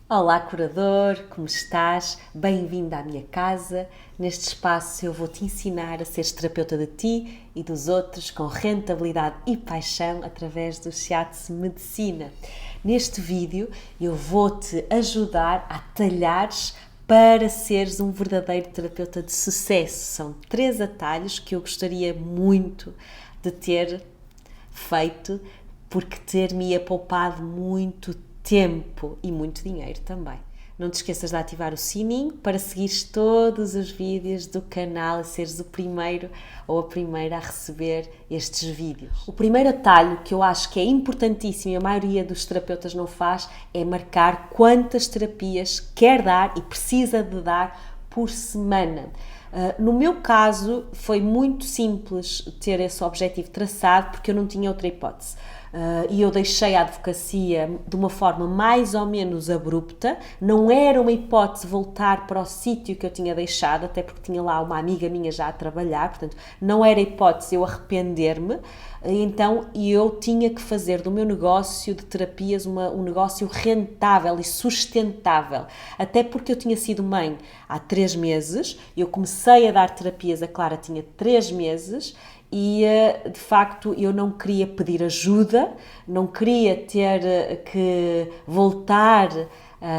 Olá, curador, como estás? Bem-vindo à minha casa. Neste espaço eu vou-te ensinar a seres terapeuta de ti e dos outros com rentabilidade e paixão através do Shiatsu Medicina. Neste vídeo eu vou-te ajudar a talhares para seres um verdadeiro terapeuta de sucesso. São 3 atalhos que eu gostaria muito de ter feito, porque ter-me-ia poupado muito tempo e muito dinheiro também. Não te esqueças de ativar o sininho para seguires todos os vídeos do canal e seres o primeiro ou a primeira a receber estes vídeos. O primeiro atalho que eu acho que é importantíssimo e a maioria dos terapeutas não faz é marcar quantas terapias quer dar e precisa de dar por semana. No meu caso, foi muito simples ter esse objetivo traçado porque eu não tinha outra hipótese. E eu deixei a advocacia de uma forma mais ou menos abrupta. Não era uma hipótese voltar para o sítio que eu tinha deixado, até porque tinha lá uma amiga minha já a trabalhar, portanto, não era hipótese eu arrepender-me. Então, eu tinha que fazer do meu negócio de terapias um negócio rentável e sustentável. Até porque eu tinha sido mãe há 3 meses, eu comecei a dar terapias, a Clara tinha 3 meses, e de facto eu não queria pedir ajuda, não queria ter que voltar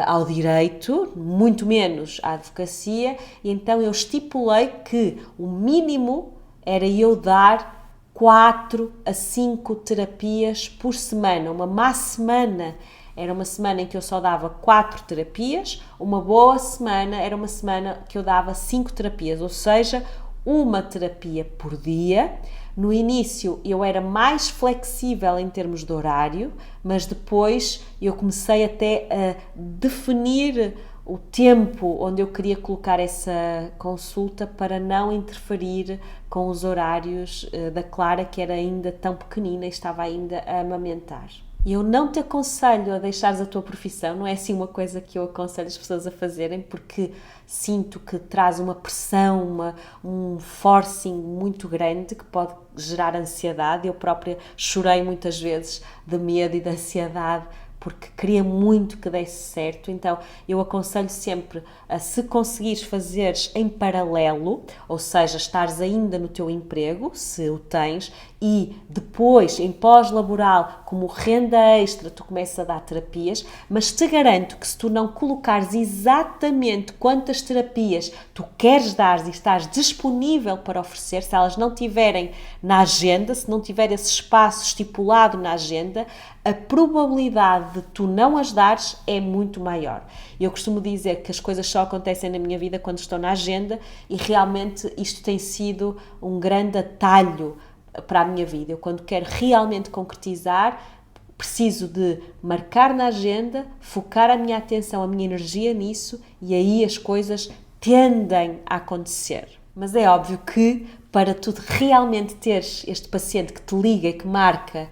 ao direito, muito menos à advocacia, e então eu estipulei que o mínimo era eu dar 4 a 5 terapias por semana. Uma má semana era uma semana em que eu só dava 4 terapias, uma boa semana era uma semana que eu dava 5 terapias, ou seja, uma terapia por dia. No início eu era mais flexível em termos de horário, mas depois eu comecei até a definir o tempo onde eu queria colocar essa consulta para não interferir com os horários da Clara, que era ainda tão pequenina e estava ainda a amamentar. E eu não te aconselho a deixares a tua profissão, não é assim uma coisa que eu aconselho as pessoas a fazerem, porque sinto que traz uma pressão, um forcing muito grande que pode gerar ansiedade. Eu própria chorei muitas vezes de medo e de ansiedade, porque queria muito que desse certo. Então eu aconselho sempre a, se conseguires fazeres em paralelo, ou seja, estares ainda no teu emprego, se o tens, e depois, em pós-laboral, como renda extra, tu começas a dar terapias, mas te garanto que se tu não colocares exatamente quantas terapias tu queres dar e estás disponível para oferecer, se elas não tiverem na agenda, se não tiver esse espaço estipulado na agenda, a probabilidade de tu não as dares é muito maior. Eu costumo dizer que as coisas só acontecem na minha vida quando estão na agenda, e realmente isto tem sido um grande atalho para a minha vida. Eu, quando quero realmente concretizar, preciso de marcar na agenda, focar a minha atenção, a minha energia nisso, e aí as coisas tendem a acontecer. Mas é óbvio que para tu realmente teres este paciente que te liga e que marca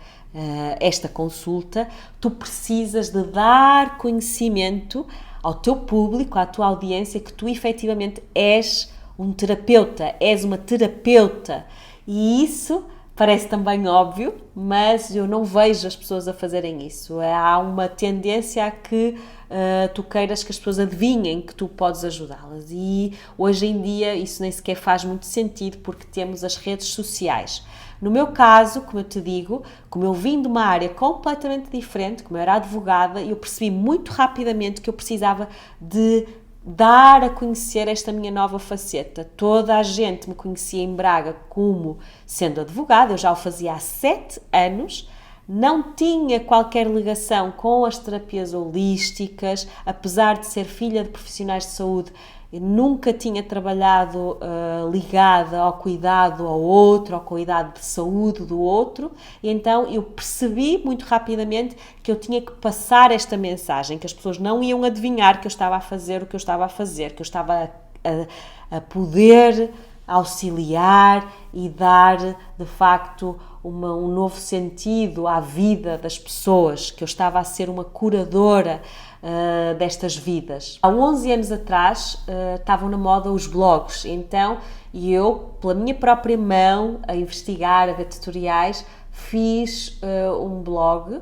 esta consulta, tu precisas de dar conhecimento ao teu público, à tua audiência, que tu efetivamente és um terapeuta, és uma terapeuta. E isso parece também óbvio, mas eu não vejo as pessoas a fazerem isso. Há uma tendência a que tu queiras que as pessoas adivinhem que tu podes ajudá-las, e hoje em dia isso nem sequer faz muito sentido, porque temos as redes sociais. No meu caso, como eu te digo, como eu vim de uma área completamente diferente, como eu era advogada, eu percebi muito rapidamente que eu precisava de dar a conhecer esta minha nova faceta. Toda a gente me conhecia em Braga como sendo advogada, eu já o fazia há 7 anos, não tinha qualquer ligação com as terapias holísticas, apesar de ser filha de profissionais de saúde. Eu nunca tinha trabalhado ligada ao cuidado ao outro, ao cuidado de saúde do outro, e então eu percebi muito rapidamente que eu tinha que passar esta mensagem, que as pessoas não iam adivinhar que eu estava a fazer o que eu estava a fazer, que eu estava a poder auxiliar e dar, de facto, um novo sentido à vida das pessoas, que eu estava a ser uma curadora destas vidas. Há 11 anos atrás estavam na moda os blogs, então eu, pela minha própria mão, a investigar, a ver tutoriais, fiz um blog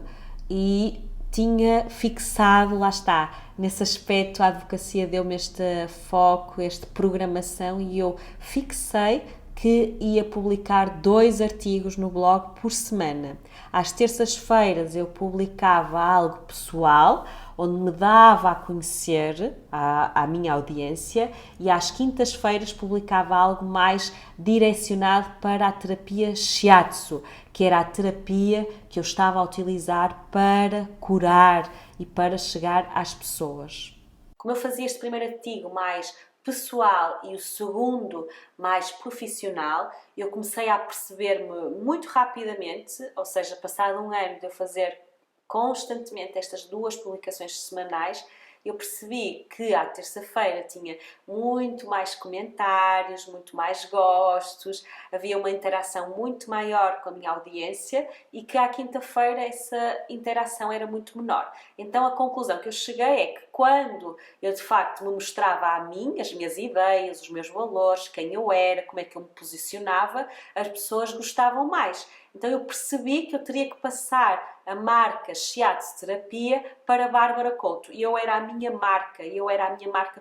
e tinha fixado, lá está, nesse aspecto a advocacia deu-me este foco, esta programação e eu fixei que ia publicar 2 artigos no blog por semana. Às terças-feiras eu publicava algo pessoal, onde me dava a conhecer à minha audiência, e às quintas-feiras publicava algo mais direcionado para a terapia Shiatsu, que era a terapia que eu estava a utilizar para curar e para chegar às pessoas. Como eu fazia este primeiro artigo mais pessoal e o segundo mais profissional, eu comecei a perceber-me muito rapidamente, ou seja, passado um ano de eu fazer constantemente estas 2 publicações semanais, eu percebi que à terça-feira tinha muito mais comentários, muito mais gostos, havia uma interação muito maior com a minha audiência e que à quinta-feira essa interação era muito menor. Então a conclusão que eu cheguei é que quando eu de facto me mostrava a mim, as minhas ideias, os meus valores, quem eu era, como é que eu me posicionava, as pessoas gostavam mais. Então eu percebi que eu teria que passar a marca Shiatsu Terapia para Bárbara Couto. E eu era a minha marca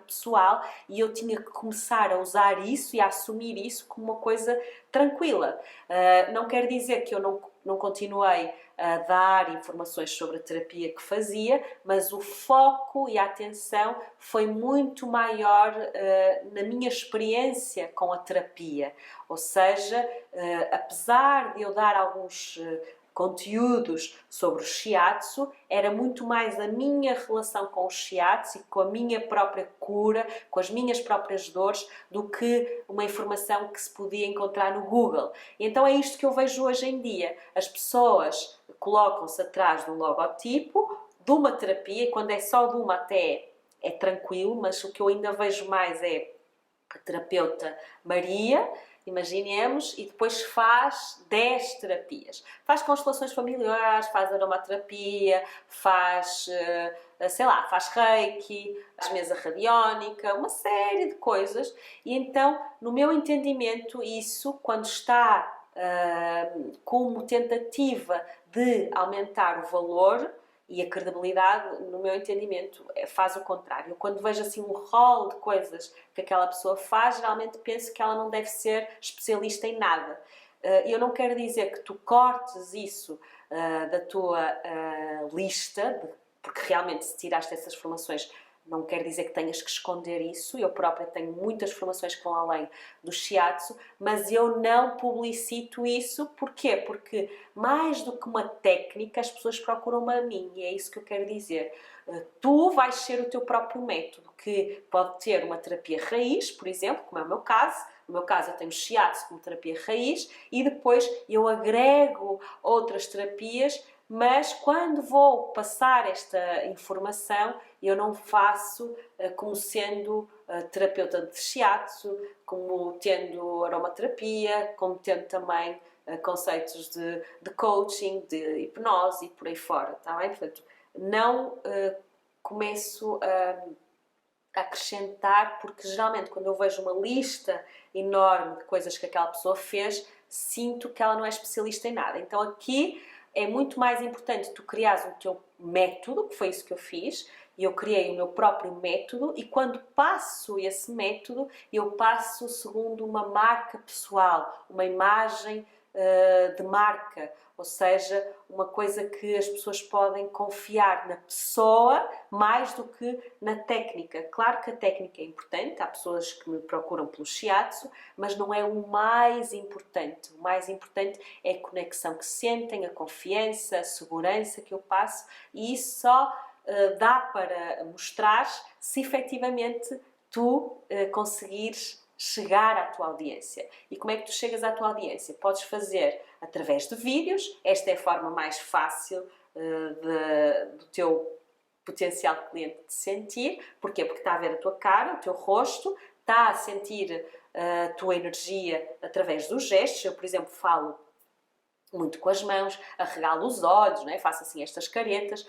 pessoal e eu tinha que começar a usar isso e a assumir isso como uma coisa tranquila. Não quer dizer que eu não continuei a dar informações sobre a terapia que fazia, mas o foco e a atenção foi muito maior na minha experiência com a terapia. Ou seja, apesar de eu dar alguns conteúdos sobre o Shiatsu, era muito mais a minha relação com o Shiatsu e com a minha própria cura, com as minhas próprias dores, do que uma informação que se podia encontrar no Google. E então é isto que eu vejo hoje em dia. As pessoas colocam-se atrás de um logotipo, de uma terapia, e quando é só de uma até é tranquilo, mas o que eu ainda vejo mais é a terapeuta Maria, imaginemos, e depois faz 10 terapias. Faz constelações familiares, faz aromaterapia, faz, faz reiki, faz mesa radiónica, uma série de coisas. E então, no meu entendimento, isso, quando está como tentativa de aumentar o valor e a credibilidade, no meu entendimento, faz o contrário. Eu, quando vejo assim um rol de coisas que aquela pessoa faz, geralmente penso que ela não deve ser especialista em nada. Eu não quero dizer que tu cortes isso da tua lista, porque realmente se tiraste essas formações, não quer dizer que tenhas que esconder isso. Eu própria tenho muitas formações que vão além do Shiatsu, mas eu não publicito isso. Porquê? Porque mais do que uma técnica, as pessoas procuram-me a mim, e é isso que eu quero dizer. Tu vais ser o teu próprio método, que pode ter uma terapia raiz, por exemplo, como é o meu caso. No meu caso, eu tenho Shiatsu como terapia raiz e depois eu agrego outras terapias, mas quando vou passar esta informação, eu não faço como sendo terapeuta de Shiatsu, como tendo aromaterapia, como tendo também conceitos de coaching, de hipnose e por aí fora, está bem? Portanto, não começo a acrescentar, porque geralmente quando eu vejo uma lista enorme de coisas que aquela pessoa fez, sinto que ela não é especialista em nada. Então aqui é muito mais importante tu criares o teu método, que foi isso que eu fiz, e eu criei o meu próprio método, e quando passo esse método, eu passo segundo uma marca pessoal, uma imagem de marca, ou seja, uma coisa que as pessoas podem confiar na pessoa mais do que na técnica. Claro que a técnica é importante, há pessoas que me procuram pelo Shiatsu, mas não é o mais importante. O mais importante é a conexão que sentem, a confiança, a segurança que eu passo, e isso só dá para mostrar se efetivamente tu conseguires chegar à tua audiência. E como é que tu chegas à tua audiência? Podes fazer através de vídeos, esta é a forma mais fácil do teu potencial cliente te sentir. Porquê? Porque está a ver a tua cara, o teu rosto, está a sentir a tua energia através dos gestos. Eu, por exemplo, falo muito com as mãos, arregalo os olhos, não é? Faço assim estas caretas,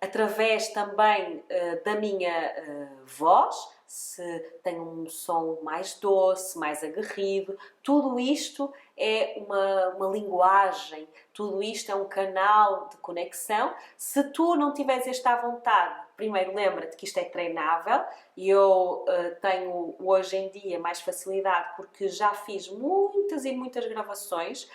através também da minha voz, se tem um som mais doce, mais aguerrido. Tudo isto é uma linguagem, tudo isto é um canal de conexão. Se tu não tiveres esta à vontade, primeiro lembra-te que isto é treinável e eu tenho hoje em dia mais facilidade porque já fiz muitas e muitas gravações,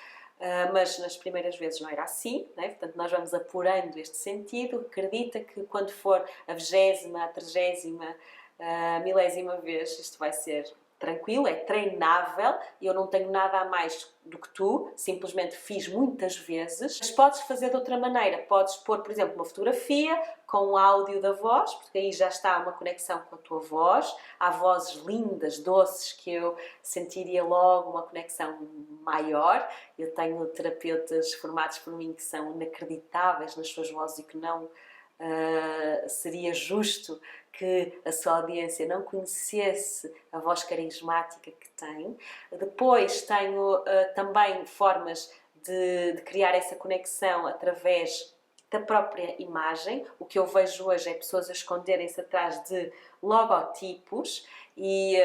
mas nas primeiras vezes não era assim, né? Portanto nós vamos apurando este sentido. Acredita que quando for a 20ª, a 30ª, a 1000ª vez isto vai ser tranquilo, é treinável e eu não tenho nada a mais do que tu, simplesmente fiz muitas vezes. Mas podes fazer de outra maneira, podes pôr, por exemplo, uma fotografia com o áudio da voz, porque aí já está uma conexão com a tua voz. Há vozes lindas, doces, que eu sentiria logo uma conexão maior. Eu tenho terapeutas formados por mim que são inacreditáveis nas suas vozes e que não seria justo que a sua audiência não conhecesse a voz carismática que tem. Depois tenho também formas de criar essa conexão através da própria imagem. O que eu vejo hoje é pessoas a esconderem-se atrás de logotipos e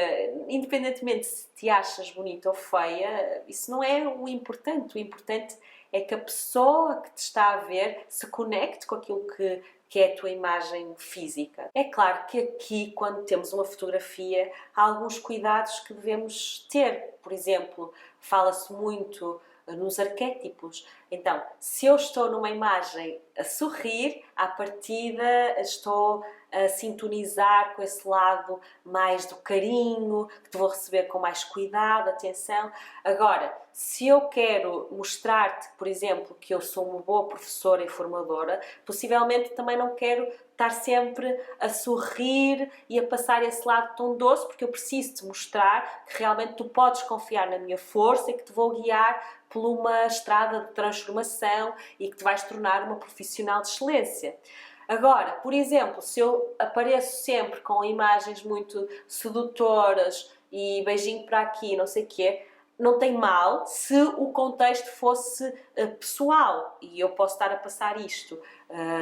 independentemente se te achas bonita ou feia, isso não é o importante. O importante é que a pessoa que te está a ver se conecte com aquilo que é a tua imagem física. É claro que aqui, quando temos uma fotografia, há alguns cuidados que devemos ter. Por exemplo, fala-se muito nos arquétipos. Então, se eu estou numa imagem a sorrir, à partida estou a sintonizar com esse lado mais do carinho, que te vou receber com mais cuidado, atenção. Agora, se eu quero mostrar-te, por exemplo, que eu sou uma boa professora e formadora, possivelmente também não quero estar sempre a sorrir e a passar esse lado tão doce, porque eu preciso te mostrar que realmente tu podes confiar na minha força e que te vou guiar por uma estrada de transformação e que te vais tornar uma profissional de excelência. Agora, por exemplo, se eu apareço sempre com imagens muito sedutoras e beijinho para aqui, não sei o quê, não tem mal se o contexto fosse pessoal e eu posso estar a passar isto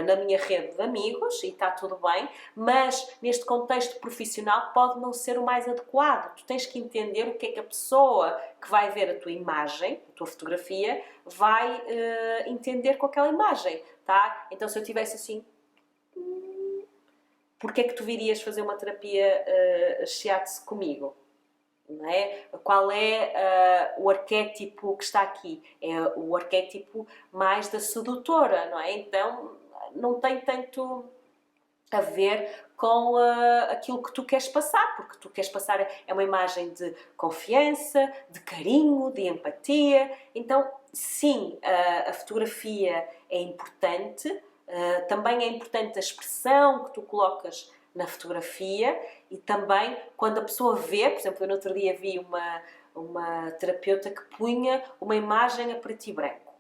na minha rede de amigos e está tudo bem, mas neste contexto profissional pode não ser o mais adequado. Tu tens que entender o que é que a pessoa que vai ver a tua imagem, a tua fotografia, vai entender com aquela imagem, tá? Então se eu tivesse assim, porque é que tu virias fazer uma terapia shiatsu comigo? Não é? Qual é o arquétipo que está aqui? É o arquétipo mais da sedutora, não é? Então não tem tanto a ver com aquilo que tu queres passar, porque tu queres passar é uma imagem de confiança, de carinho, de empatia. Então sim, a fotografia é importante, também é importante a expressão que tu colocas na fotografia e também quando a pessoa vê, por exemplo, eu no outro dia vi uma terapeuta que punha uma imagem a preto e branco.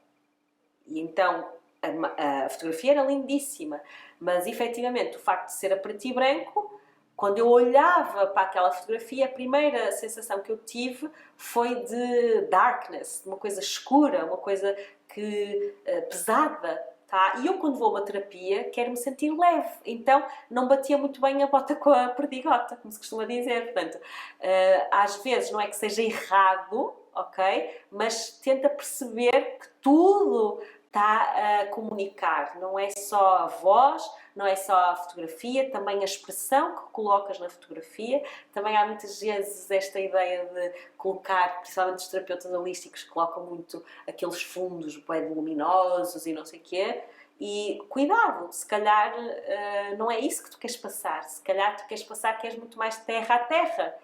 E então a fotografia era lindíssima, mas efetivamente o facto de ser a preto e branco, quando eu olhava para aquela fotografia, a primeira sensação que eu tive foi de darkness, de uma coisa escura, uma coisa pesada. Tá? E eu, quando vou a uma terapia, quero me sentir leve. Então, não batia muito bem a bota com a perdigota, como se costuma dizer. Portanto, às vezes não é que seja errado, ok? Mas tenta perceber que tudo está a comunicar. Não é só a voz, não é só a fotografia, também a expressão que colocas na fotografia. Também há muitas vezes esta ideia de colocar, principalmente os terapeutas holísticos, que colocam muito aqueles fundos bem luminosos e não sei o quê. E cuidado, se calhar não é isso que tu queres passar. Se calhar tu queres passar que és muito mais terra a terra.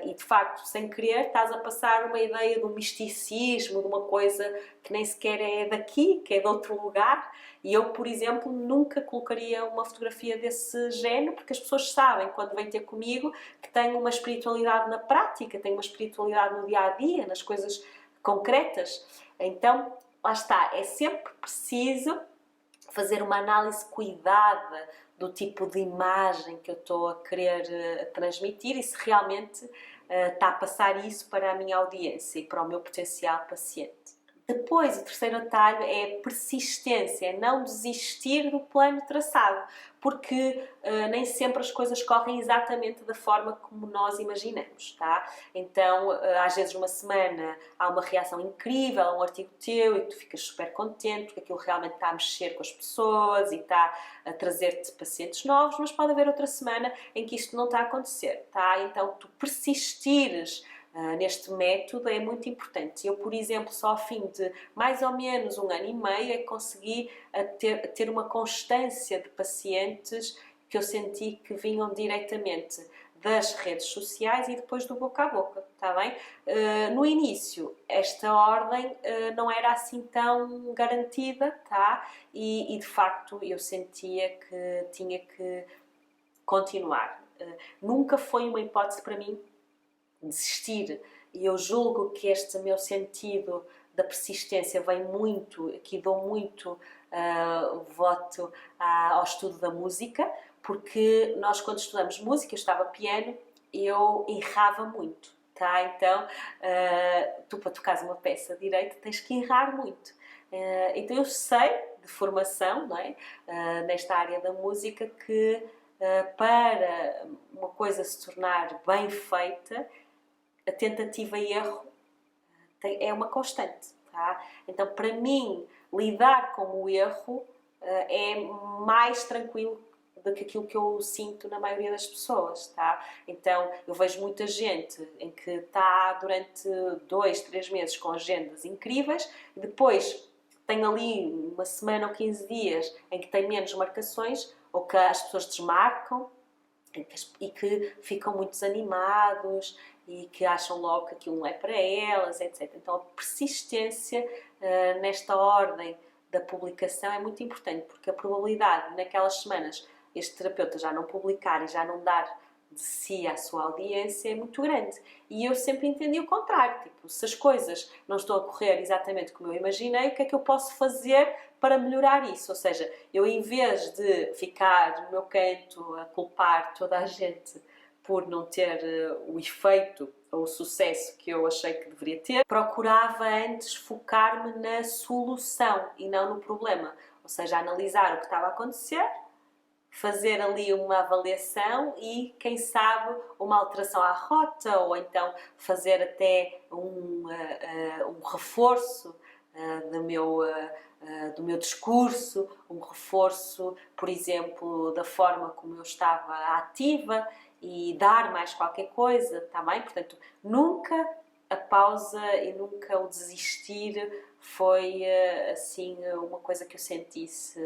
E de facto, sem querer, estás a passar uma ideia de um misticismo, de uma coisa que nem sequer é daqui, que é de outro lugar. E eu, por exemplo, nunca colocaria uma fotografia desse género, porque as pessoas sabem, quando vêm ter comigo, que tenho uma espiritualidade na prática, tenho uma espiritualidade no dia-a-dia, nas coisas concretas. Então, lá está, é sempre preciso fazer uma análise cuidada do tipo de imagem que eu estou a querer transmitir e se realmente está a passar isso para a minha audiência e para o meu potencial paciente. Depois, o terceiro atalho é a persistência, é não desistir do plano traçado, porque nem sempre as coisas correm exatamente da forma como nós imaginamos, tá? Então, às vezes numa semana há uma reação incrível a um artigo teu e tu ficas super contente porque aquilo realmente está a mexer com as pessoas e está a trazer-te pacientes novos, mas pode haver outra semana em que isto não está a acontecer, tá? Então, tu persistires neste método é muito importante. Eu, por exemplo, só ao fim de mais ou menos 1 ano e meio é que consegui ter uma constância de pacientes que eu senti que vinham diretamente das redes sociais e depois do boca a boca, está bem? No início, esta ordem não era assim tão garantida, tá? E de facto eu sentia que tinha que continuar. Nunca foi uma hipótese para mim desistir, e eu julgo que este meu sentido da persistência vem muito, aqui dou muito voto ao estudo da música, porque nós quando estudamos música, eu estava piano, eu errava muito, tá? Então, tu para tocares uma peça direita tens que errar muito. Então eu sei de formação, não é? Nesta área da música, que para uma coisa se tornar bem feita, a tentativa e erro é uma constante, tá? Então, para mim, lidar com o erro é mais tranquilo do que aquilo que eu sinto na maioria das pessoas, tá? Então, eu vejo muita gente em que está durante 2, 3 meses com agendas incríveis e depois tem ali uma semana ou 15 dias em que tem menos marcações ou que as pessoas desmarcam e que ficam muito desanimados e que acham logo que aquilo não é para elas, etc. Então a persistência nesta ordem da publicação é muito importante, porque a probabilidade naquelas semanas este terapeuta já não publicar e já não dar de si à sua audiência é muito grande. E eu sempre entendi o contrário, tipo, se as coisas não estão a correr exatamente como eu imaginei, o que é que eu posso fazer para melhorar isso? Ou seja, eu em vez de ficar no meu canto a culpar toda a gente por não ter o efeito ou o sucesso que eu achei que deveria ter, procurava antes focar-me na solução e não no problema. Ou seja, analisar o que estava a acontecer, fazer ali uma avaliação e, quem sabe, uma alteração à rota ou então fazer até um reforço do meu discurso, um reforço, por exemplo, da forma como eu estava ativa e dar mais qualquer coisa, está bem? Portanto, nunca a pausa e nunca o desistir foi assim uma coisa que eu sentisse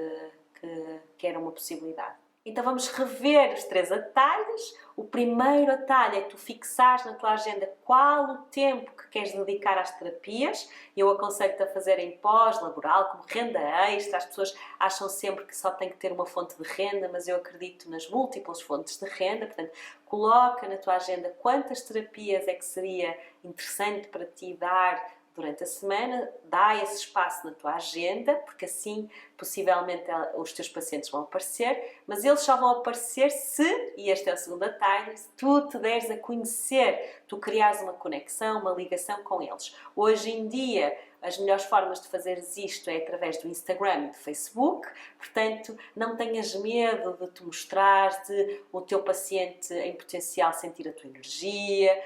que era uma possibilidade. Então vamos rever os 3 atalhos. O primeiro atalho é tu fixares na tua agenda qual o tempo que queres dedicar às terapias. Eu aconselho-te a fazer em pós-laboral, como renda extra. As pessoas acham sempre que só tem que ter uma fonte de renda, mas eu acredito nas múltiplas fontes de renda. Portanto, coloca na tua agenda quantas terapias é que seria interessante para ti dar durante a semana, dá esse espaço na tua agenda, porque assim possivelmente os teus pacientes vão aparecer, mas eles só vão aparecer se, e este é o segundo atalho, se tu te deres a conhecer, tu criares uma conexão, uma ligação com eles. Hoje em dia, as melhores formas de fazeres isto é através do Instagram e do Facebook, portanto, não tenhas medo de te mostrar, de o teu paciente em potencial sentir a tua energia,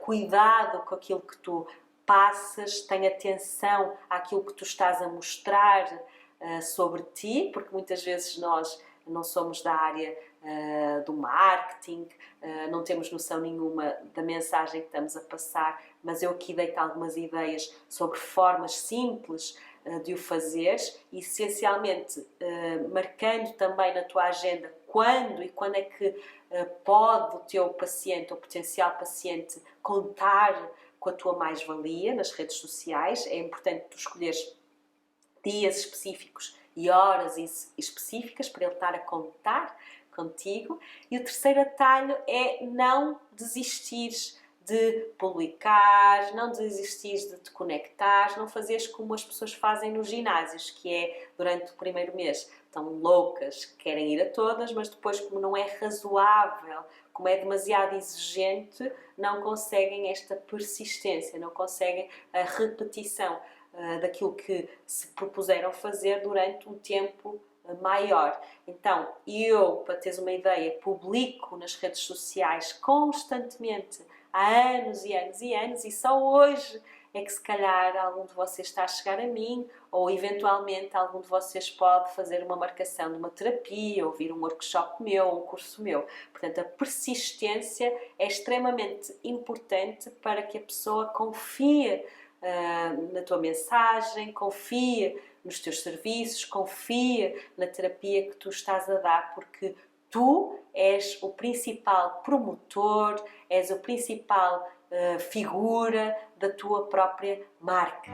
cuidado com aquilo que tu passas, tenha atenção àquilo que tu estás a mostrar sobre ti, porque muitas vezes nós não somos da área do marketing, não temos noção nenhuma da mensagem que estamos a passar, mas eu aqui dei-te algumas ideias sobre formas simples de o fazeres e, essencialmente, marcando também na tua agenda quando é que pode o teu paciente ou potencial paciente contar com a tua mais-valia nas redes sociais. É importante tu escolheres dias específicos e horas específicas para ele estar a contar contigo. E o terceiro atalho é não desistires de publicar, não desistires de te conectar, não fazeres como as pessoas fazem nos ginásios, que é durante o primeiro mês estão loucas, querem ir a todas, mas depois, como não é razoável, como é demasiado exigente, não conseguem esta persistência, não conseguem a repetição. daquilo que se propuseram fazer durante um tempo maior. Então, eu, para teres uma ideia, publico nas redes sociais constantemente há anos e anos e anos, e só hoje é que se calhar algum de vocês está a chegar a mim, ou eventualmente algum de vocês pode fazer uma marcação de uma terapia, ouvir um workshop meu, um curso meu. Portanto, a persistência é extremamente importante para que a pessoa confie na tua mensagem, confie nos teus serviços, confie na terapia que tu estás a dar, porque tu és o principal promotor, és o principal figura da tua própria marca.